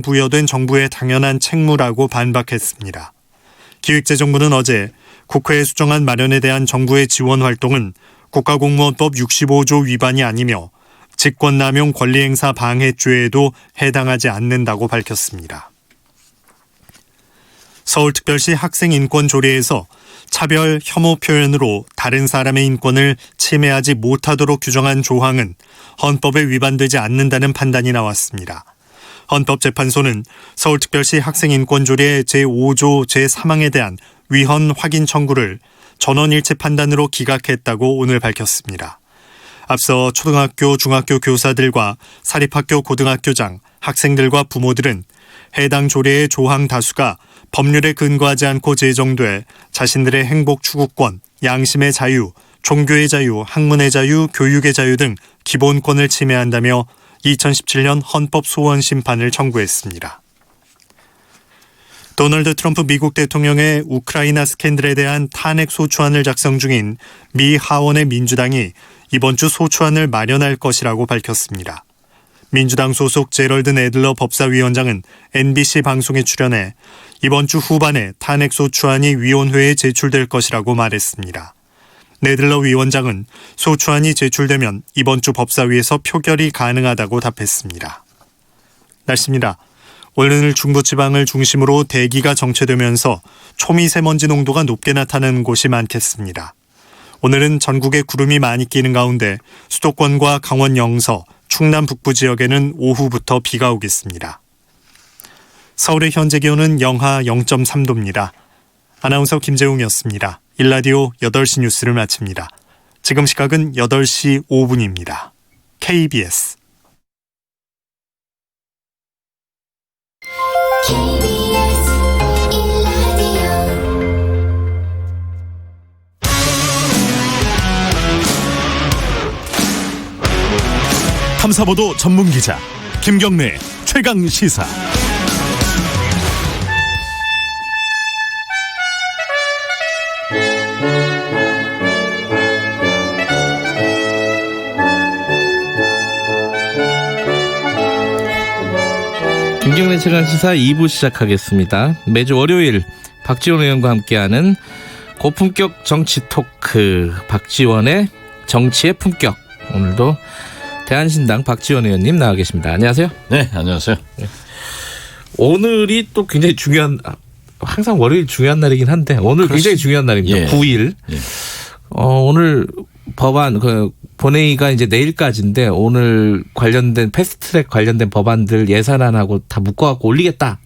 부여된 정부의 당연한 책무라고 반박했습니다. 기획재정부는 어제 국회에 수정안 마련에 대한 정부의 지원 활동은 국가공무원법 65조 위반이 아니며 직권남용 권리행사 방해죄에도 해당하지 않는다고 밝혔습니다. 서울특별시 학생인권조례에서 차별, 혐오 표현으로 다른 사람의 인권을 침해하지 못하도록 규정한 조항은 헌법에 위반되지 않는다는 판단이 나왔습니다. 헌법재판소는 서울특별시 학생인권조례 제5조 제3항에 대한 위헌 확인 청구를 전원일치 판단으로 기각했다고 오늘 밝혔습니다. 앞서 초등학교, 중학교 교사들과 사립학교 고등학교장, 학생들과 부모들은 해당 조례의 조항 다수가 법률에 근거하지 않고 제정돼 자신들의 행복 추구권, 양심의 자유, 종교의 자유, 학문의 자유, 교육의 자유 등 기본권을 침해한다며 2017년 헌법 소원 심판을 청구했습니다. 도널드 트럼프 미국 대통령의 우크라이나 스캔들에 대한 탄핵 소추안을 작성 중인 미 하원의 민주당이 이번 주 소추안을 마련할 것이라고 밝혔습니다. 민주당 소속 제럴드 내들러 법사위원장은 NBC 방송에 출연해 이번 주 후반에 탄핵 소추안이 위원회에 제출될 것이라고 말했습니다. 내들러 위원장은 소추안이 제출되면 이번 주 법사위에서 표결이 가능하다고 답했습니다. 날씨입니다. 오늘 중부지방을 중심으로 대기가 정체되면서 초미세먼지 농도가 높게 나타나는 곳이 많겠습니다. 오늘은 전국에 구름이 많이 끼는 가운데 수도권과 강원 영서, 충남 북부 지역에는 오후부터 비가 오겠습니다. 서울의 현재 기온은 영하 0.3도입니다. 아나운서 김재웅이었습니다. 일라디오 8시 뉴스를 마칩니다. 지금 시각은 8시 5분입니다. KBS 탐사보도 전문기자 김경래 최강시사. 김경래 최강시사 2부 시작하겠습니다. 매주 월요일 박지원 의원과 함께하는 고품격 정치 토크, 박지원의 정치의 품격. 오늘도 대한신당 박지원 의원님 나와 계십니다. 안녕하세요. 네, 안녕하세요. 네. 오늘이 또 굉장히 중요한, 항상 월요일 중요한 날이긴 한데 오늘 굉장히 중요한 날입니다. 예. 9일. 예. 오늘 법안 본회의가 이제 내일까지인데 오늘 관련된 패스트트랙 관련된 법안들 예산안하고 다 묶어갖고 올리겠다.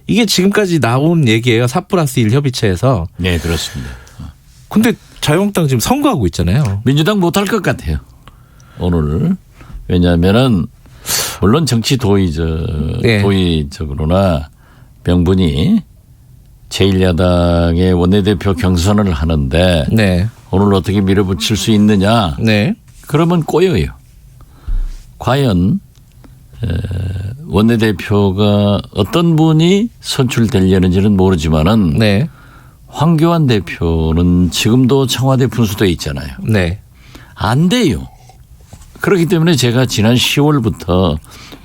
이게 지금까지 나온 얘기예요. 4+1 협의체에서. 네, 그렇습니다. 근데 자유한국당 지금 선거하고 있잖아요. 민주당 못할 것 같아요. 오늘. 왜냐하면은 물론 정치 도의적으로나 명분이 제1야당의 원내대표 경선을 하는데 네. 오늘 어떻게 밀어붙일 수 있느냐. 네. 그러면 꼬여요. 과연 원내대표가 어떤 분이 선출되려는지는 모르지만은 네. 황교안 대표는 지금도 청와대 분수대에 있잖아요. 네. 안 돼요. 그렇기 때문에 제가 지난 10월부터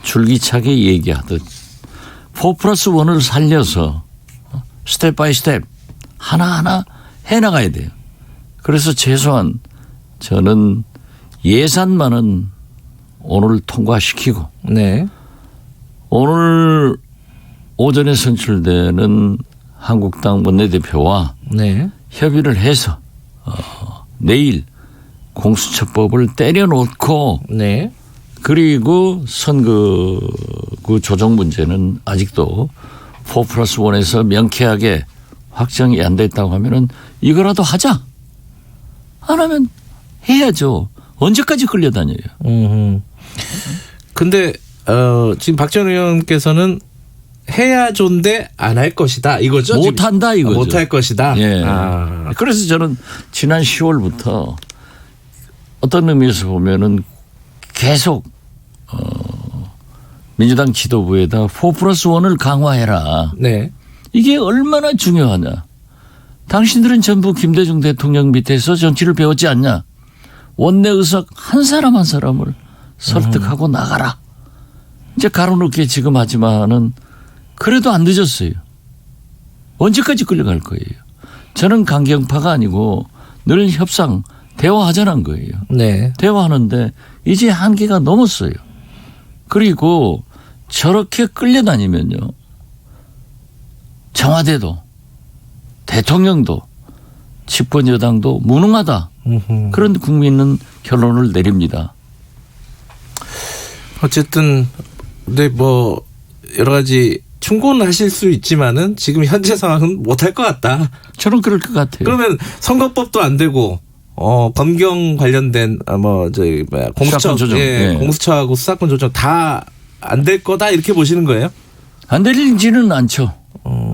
줄기차게 얘기하듯 4+1을 살려서 스텝 바이 스텝 하나하나 해나가야 돼요. 그래서 최소한 저는 예산만은 오늘 통과시키고 네. 오늘 오전에 선출되는 한국당 원내대표와 네. 협의를 해서 내일 공수처법을 때려놓고 네. 그리고 선거구 조정 문제는 아직도 4+1에서 명쾌하게 확정이 안 됐다고 하면은 이거라도 하자. 안 하면 해야죠. 언제까지 끌려다녀요. 근데 지금 박지원 의원께서는 해야존데 안 할 것이다 이거죠? 못한다 이거죠. 못할 것이다. 예. 그래서 저는 지난 10월부터 어떤 의미에서 보면은 계속 민주당 지도부에다 4+1을 강화해라. 네. 이게 얼마나 중요하냐. 당신들은 전부 김대중 대통령 밑에서 정치를 배웠지 않냐. 원내 의석 한 사람 한 사람을 설득하고 나가라. 이제 가로놓게 지금 하지만은 그래도 안 늦었어요. 언제까지 끌려갈 거예요. 저는 강경파가 아니고 늘 협상, 대화하자는 거예요. 네. 대화하는데 이제 한계가 넘었어요. 그리고 저렇게 끌려다니면요. 청와대도 대통령도 집권 여당도 무능하다. 그런 국민은 결론을 내립니다. 어쨌든 근데 뭐 여러 가지 충고는 하실 수 있지만은 지금 현재 상황은 못할 것 같다. 저는 그럴 것 같아요. 그러면 선거법도 안 되고 검경 관련된 공수처 수사권 조정. 예, 네. 공수처하고 수사권 조정 다 안 될 거다 이렇게 보시는 거예요? 안 되지는 않죠.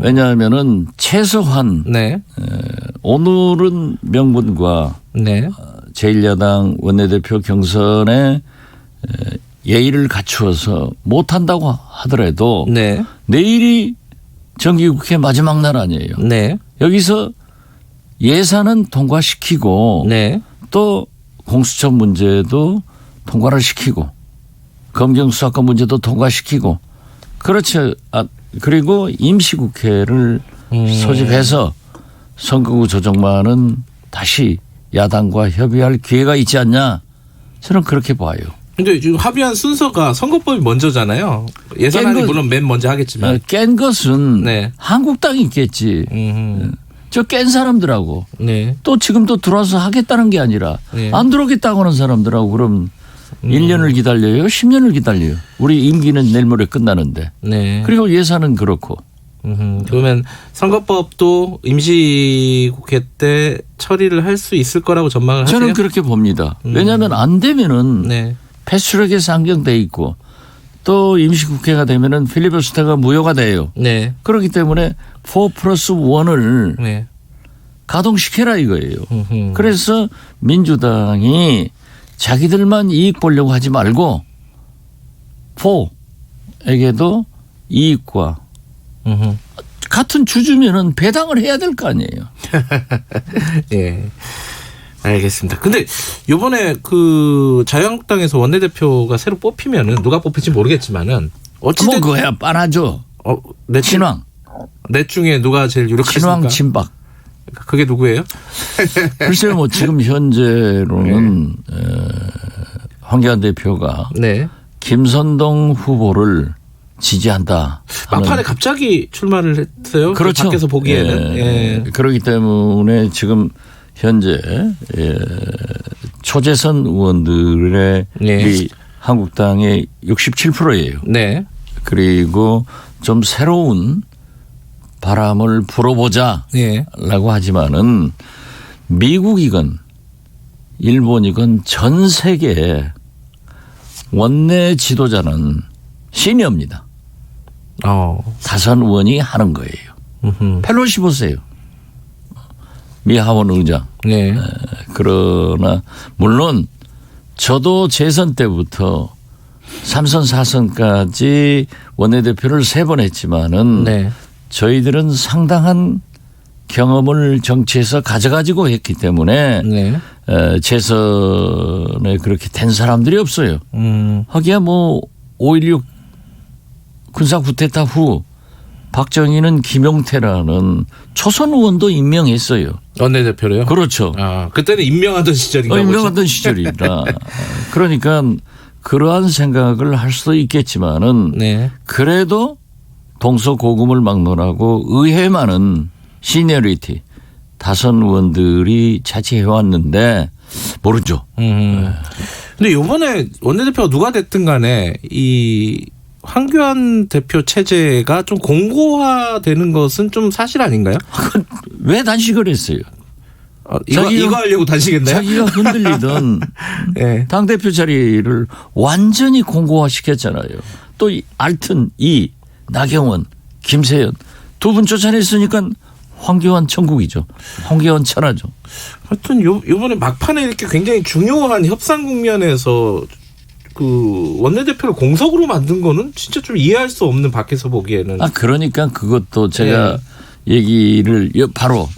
왜냐하면은 최소한 네. 오늘은 명분과 네. 제1야당 원내대표 경선에 예의를 갖추어서 못한다고 하더라도 네. 내일이 정기국회 마지막 날 아니에요. 네. 여기서 예산은 통과시키고 네. 또 공수처 문제도 통과를 시키고 검경 수사권 문제도 통과시키고 그렇죠. 그리고 임시국회를 소집해서 선거구 조정만은 다시 야당과 협의할 기회가 있지 않냐. 저는 그렇게 봐요. 근데 지금 합의한 순서가 선거법이 먼저잖아요. 예산안이 물론 맨 먼저 하겠지만. 깬 것은 네. 한국당이 있겠지. 저 깬 사람들하고 네. 또 지금도 들어와서 하겠다는 게 아니라 네. 안 들어오겠다고 하는 사람들하고 그럼 1년을 기다려요? 10년을 기다려요? 우리 임기는 내일 모레 끝나는데. 네. 그리고 예산은 그렇고. 그러면 선거법도 임시국회 때 처리를 할 수 있을 거라고 전망을 하세요? 저는 그렇게 봅니다. 왜냐하면 안 되면은 네. 패스트트랙에 상정돼 있고 또 임시국회가 되면은 필리버스터가 무효가 돼요. 네. 그렇기 때문에 4+1을 네. 가동시켜라 이거예요. 그래서 민주당이 자기들만 이익 보려고 하지 말고 4에게도 이익과 같은 주주면은 배당을 해야 될 거 아니에요. 예. 알겠습니다. 근데 요번에 그 자유한국당에서 원내대표가 새로 뽑히면은 누가 뽑힐지 모르겠지만은 어찌됐든 그거야 뻔하죠. 친왕. 넷 중에 누가 제일 유력하십니까? 친왕 친박. 그게 누구예요? 글쎄요, 뭐 지금 현재로는 황교안 대표가 네. 김선동 후보를 지지한다. 막판에 갑자기 출마를 했어요. 그렇죠. 밖에서 보기에는. 예. 그렇기 때문에 지금 현재 초재선 의원들의 네. 우리 한국당의 67%예요. 네. 그리고 좀 새로운 바람을 불어보자라고 네. 하지만은 미국이건 일본이건 전 세계 원내 지도자는 시니어입니다. 다선 의원이 하는 거예요. 펠로시 보세요. 미 하원 의장. 네. 그러나 물론 저도 재선 때부터 3선 4선까지 원내대표를 3번 했지만은 네. 저희들은 상당한 경험을 정치에서 가져가지고 했기 때문에 네. 재선에 그렇게 된 사람들이 없어요. 하기야 뭐 5.16 군사 쿠데타 후 박정희는 김용태라는 초선 의원도 임명했어요. 원내대표로요? 그렇죠. 그때는 임명하던 시절인가 보죠. 임명하던 시절이라. 그러니까 그러한 생각을 할 수도 있겠지만은 네. 그래도 동서고금을 막론하고 의회만은 시니어리티 다선 의원들이 차지해왔는데 모르죠. 근데 이번에 원내대표가 누가 됐든 간에 이 황교안 대표 체제가 좀 공고화되는 것은 좀 사실 아닌가요? 왜 단식을 했어요? 이거 하려고 단식했나요? 자기가 흔들리던 네. 당대표 자리를 완전히 공고화시켰잖아요. 또 알튼, 나경원, 김세연 두 분 쫓아냈으니까 황교안 천국이죠. 황교안 천하죠. 하여튼 요번에 막판에 이렇게 굉장히 중요한 협상 국면에서 그 원내대표를 공석으로 만든 거는 진짜 좀 이해할 수 없는 밖에서 보기에는. 그러니까 그것도 제가 얘기를 바로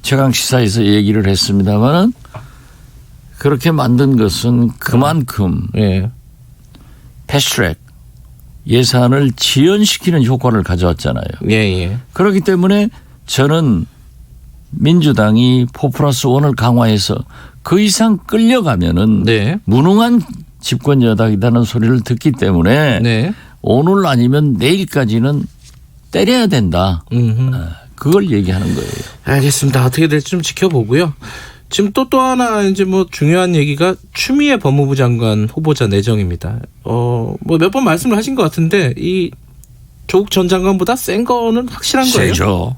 최강시사에서 얘기를 했습니다만은 그렇게 만든 것은 그만큼 패스트트랙 예산을 지연시키는 효과를 가져왔잖아요. 예, 예. 그렇기 때문에 저는 민주당이 4+1을 강화해서 그 이상 끌려가면은 네. 무능한 집권 여당이라는 소리를 듣기 때문에 네. 오늘 아니면 내일까지는 때려야 된다. 그걸 얘기하는 거예요. 알겠습니다. 어떻게 될지 좀 지켜보고요. 지금 또 하나 이제 뭐 중요한 얘기가 추미애 법무부 장관 후보자 내정입니다. 뭐 몇 번 말씀을 하신 것 같은데 이 조국 전 장관보다 센 거는 확실한 거예요. 세죠.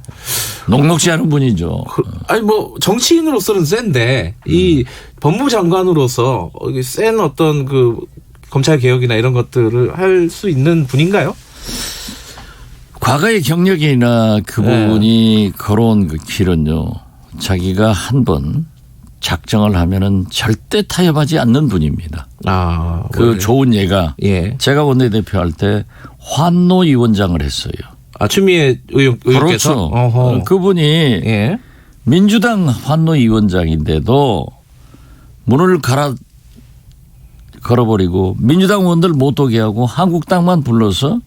녹록지 않은 분이죠. 아니 뭐 정치인으로서는 센데 이 법무부 장관으로서 센 어떤 그 검찰 개혁이나 이런 것들을 할 수 있는 분인가요? 과거의 경력이나 그분이 걸어온 그 길은요. 자기가 한번 작정을 하면은 절대 타협하지 않는 분입니다. 그 원래. 좋은 예가 예. 제가 원내대표 할 때 환노 위원장을 했어요. 추미애 의원께서 그렇죠. 어허. 그분이 예. 민주당 환노 위원장인데도 문을 걸어버리고 민주당 의원들 못 오게 하고 한국당만 불러서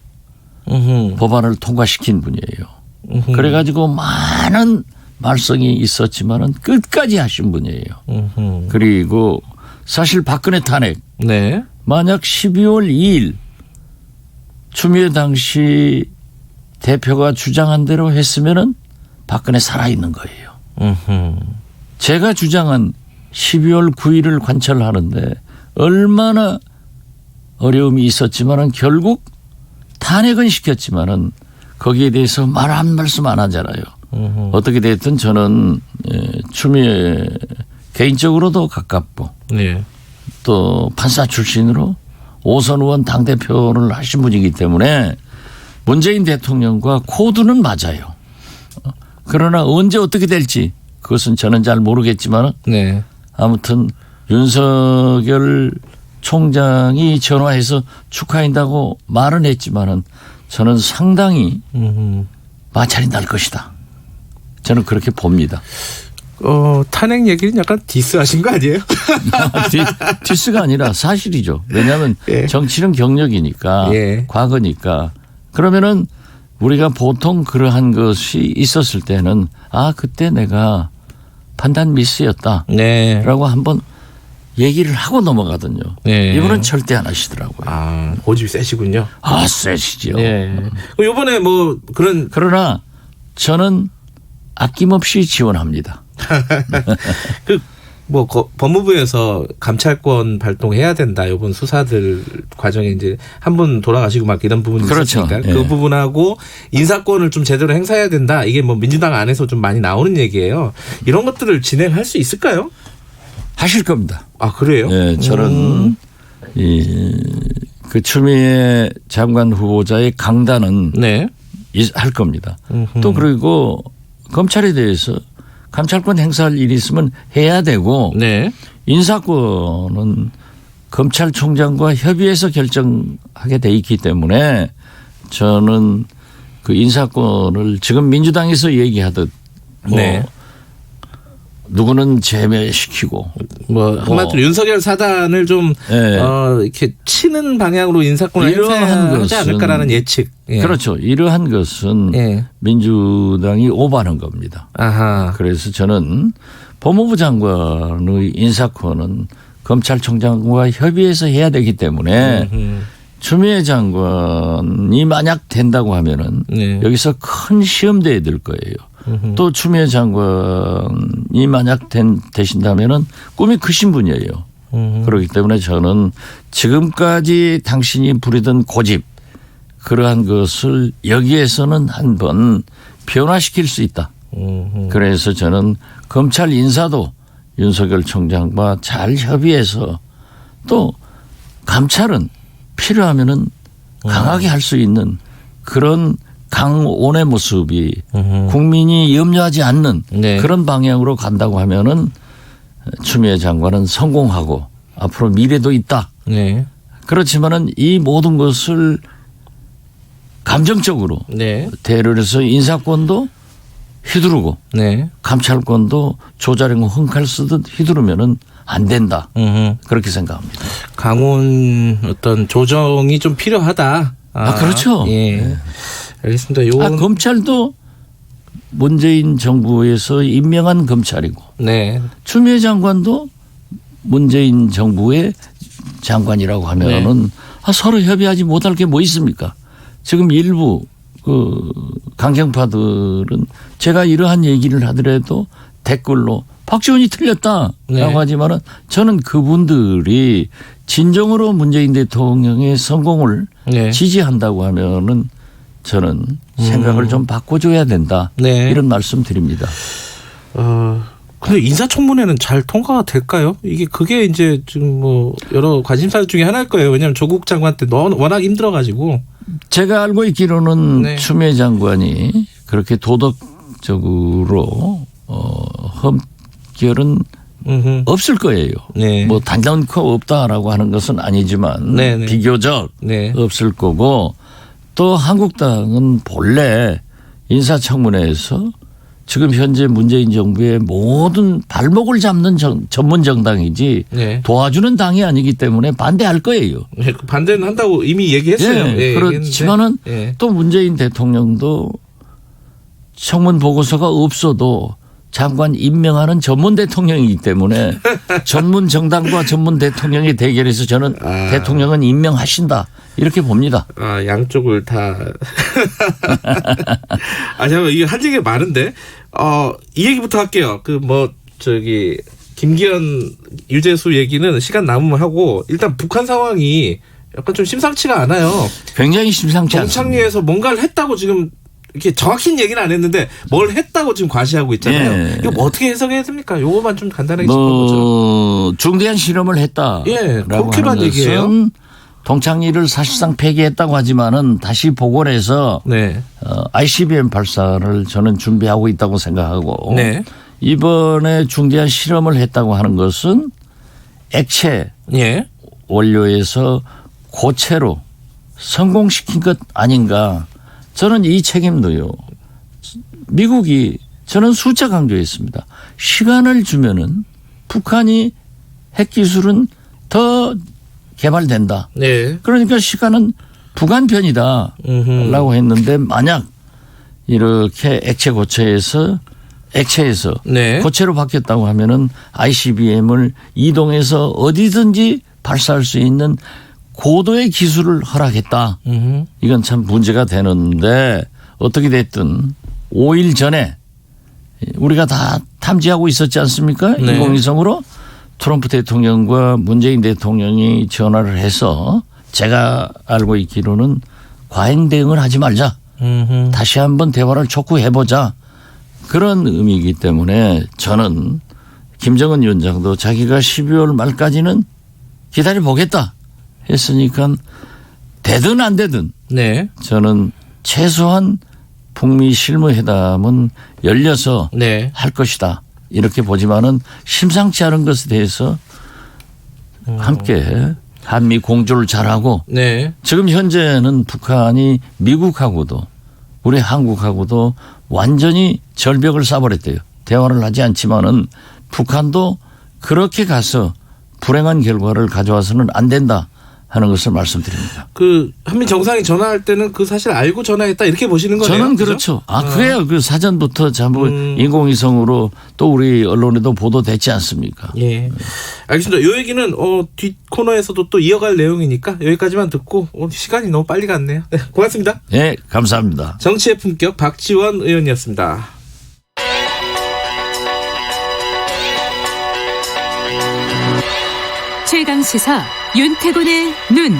법안을 통과시킨 분이에요. 그래가지고 많은 말썽이 있었지만은 끝까지 하신 분이에요. 그리고 사실 박근혜 탄핵 네. 만약 12월 2일 추미애 당시 대표가 주장한 대로 했으면은 박근혜 살아있는 거예요. 제가 주장한 12월 9일을 관철하는데 얼마나 어려움이 있었지만은 결국 탄핵은 시켰지만은 거기에 대해서 말 한 말씀 안 하잖아요. 어떻게 됐든 저는 추미애 개인적으로도 가깝고 네. 또 판사 출신으로 오선 의원 당대표를 하신 분이기 때문에 문재인 대통령과 코드는 맞아요. 그러나 언제 어떻게 될지 그것은 저는 잘 모르겠지만 네. 아무튼 윤석열 총장이 전화해서 축하한다고 말은 했지만은 저는 상당히 마찰이 날 것이다. 저는 그렇게 봅니다. 탄핵 얘기는 약간 디스하신 거 아니에요? 디스가 아니라 사실이죠. 왜냐하면 예. 정치는 경력이니까 예. 과거니까 그러면은 우리가 보통 그러한 것이 있었을 때는 그때 내가 판단 미스였다라고 네. 한번 얘기를 하고 넘어가거든요. 네. 이분은 절대 안 하시더라고요. 고집이 세시군요. 세시죠. 네. 이번에 뭐 그러나 저는 아낌없이 지원합니다. 법무부에서 감찰권 발동해야 된다. 이번 수사들 과정에 이제 한 분 돌아가시고 막 이런 부분이 그렇죠. 있었으니까 예. 그 부분하고 인사권을 좀 제대로 행사해야 된다. 이게 뭐 민주당 안에서 좀 많이 나오는 얘기예요. 이런 것들을 진행할 수 있을까요? 하실 겁니다. 그래요? 네, 저는 그 추미애 장관 후보자의 강단은 네. 할 겁니다. 또 그리고 검찰에 대해서 감찰권 행사할 일이 있으면 해야 되고 네. 인사권은 검찰총장과 협의해서 결정하게 돼 있기 때문에 저는 그 인사권을 지금 민주당에서 얘기하듯 네. 누구는 제외시키고 한마디로 윤석열 사단을 좀 네. 이렇게 치는 방향으로 인사권을 이러한 행사하지 않을까라는 예측. 예. 그렇죠. 이러한 것은 예. 민주당이 오바하는 겁니다. 아하. 그래서 저는 법무부 장관의 인사권은 검찰총장과 협의해서 해야 되기 때문에 추미애 장관이 만약 된다고 하면은 네. 여기서 큰 시험대에 들 거예요. 또 추미애 장관이 만약 되신다면은 꿈이 크신 분이에요. 그렇기 때문에 저는 지금까지 당신이 부리던 고집 그러한 것을 여기에서는 한번 변화시킬 수 있다. 그래서 저는 검찰 인사도 윤석열 총장과 잘 협의해서 또 감찰은 필요하면은 강하게 할 수 있는 그런 강온의 모습이 국민이 염려하지 않는 네. 그런 방향으로 간다고 하면은 추미애 장관은 성공하고 앞으로 미래도 있다. 네. 그렇지만은 이 모든 것을 감정적으로 네. 대를 해서 인사권도 휘두르고 네. 감찰권도 조자룡 흥칼 쓰듯 휘두르면은 안 된다. 그렇게 생각합니다. 강원 어떤 조정이 좀 필요하다. 그렇죠. 예. 알겠습니다. 요건 검찰도 문재인 정부에서 임명한 검찰이고 네. 추미애 장관도 문재인 정부의 장관이라고 하면은 서로 협의하지 못할 게 뭐 있습니까? 지금 일부 그 강경파들은 제가 이러한 얘기를 하더라도 댓글로 박지원이 틀렸다라고 네. 하지만은 저는 그분들이 진정으로 문재인 대통령의 성공을 네. 지지한다고 하면은 저는 생각을 좀 바꿔줘야 된다. 네. 이런 말씀 드립니다. 근데 인사청문회는 잘 통과가 될까요? 그게 이제 지금 뭐 여러 관심사 중에 하나일 거예요. 왜냐하면 조국 장관 때 워낙 힘들어가지고. 제가 알고 있기로는 네. 추미애 장관이 그렇게 도덕적으로 흠결은 없을 거예요. 네. 뭐 단단코 없다라고 하는 것은 아니지만 네. 비교적 네. 없을 거고 또 한국당은 본래 인사청문회에서 지금 현재 문재인 정부의 모든 발목을 잡는 전문 정당이지 네. 도와주는 당이 아니기 때문에 반대할 거예요. 네, 반대는 한다고 이미 얘기했어요. 예, 그렇지만은 예. 또 문재인 대통령도 청문 보고서가 없어도 장관 임명하는 전문 대통령이기 때문에 전문 정당과 전문 대통령의 대결에서 저는 대통령은 임명하신다 이렇게 봅니다. 양쪽을 다. 잠깐만, 이게 한 얘기가 많은데, 이 얘기부터 할게요. 김기현 유재수 얘기는 시간 남으면 하고, 일단 북한 상황이 약간 좀 심상치가 않아요. 굉장히 심상치 않습니다. 정창리에서 뭔가를 했다고 지금, 이렇게 정확히는 얘기는 안 했는데, 뭘 했다고 지금 과시하고 있잖아요. 예. 이거 뭐 어떻게 해석해야 됩니까? 요거만 좀 간단하게 짚어보죠. 중대한 실험을 했다라고 예, 하는 그렇게만 얘기해요. 것은 동창리를 사실상 폐기했다고 하지만은 다시 보고를 해서 네. ICBM 발사를 저는 준비하고 있다고 생각하고 네. 이번에 중대한 실험을 했다고 하는 것은 액체 예. 원료에서 고체로 성공시킨 것 아닌가. 저는 이 책임도요. 미국이 저는 숫자 강조했습니다. 시간을 주면은 북한이 핵기술은 더 개발된다. 네. 그러니까 시간은 북한 편이다 라고 했는데 만약 이렇게 액체에서 네. 고체로 바뀌었다고 하면은 ICBM을 이동해서 어디든지 발사할 수 있는 고도의 기술을 허락했다. 이건 참 문제가 되는데 어떻게 됐든 5일 전에 우리가 다 탐지하고 있었지 않습니까? 네. 인공위성으로 트럼프 대통령과 문재인 대통령이 전화를 해서 제가 알고 있기로는 과잉 대응을 하지 말자. 다시 한번 대화를 촉구해보자. 그런 의미이기 때문에 저는 김정은 위원장도 자기가 12월 말까지는 기다려보겠다 했으니까 되든 안 되든 네. 저는 최소한 북미 실무회담은 열려서 네. 할 것이다. 이렇게 보지만은 심상치 않은 것에 대해서 함께 한미 공조를 잘하고 네. 지금 현재는 북한이 미국하고도 우리 한국하고도 완전히 절벽을 쌓아버렸대요. 대화를 하지 않지만은 북한도 그렇게 가서 불행한 결과를 가져와서는 안 된다 하는 것을 말씀드립니다. 한미 정상이 전화할 때는 사실 알고 전화했다 이렇게 보시는 거네요. 저는 그렇죠? 그렇죠. 그래요. 그 사전부터 전부 인공위성으로 또 우리 언론에도 보도됐지 않습니까? 예. 알겠습니다. 이 얘기는 뒷 코너에서도 또 이어갈 내용이니까 여기까지만 듣고 시간이 너무 빨리 갔네요. 네, 고맙습니다. 네, 감사합니다. 정치의 품격 박지원 의원이었습니다. 최강 시사 윤태곤의 눈.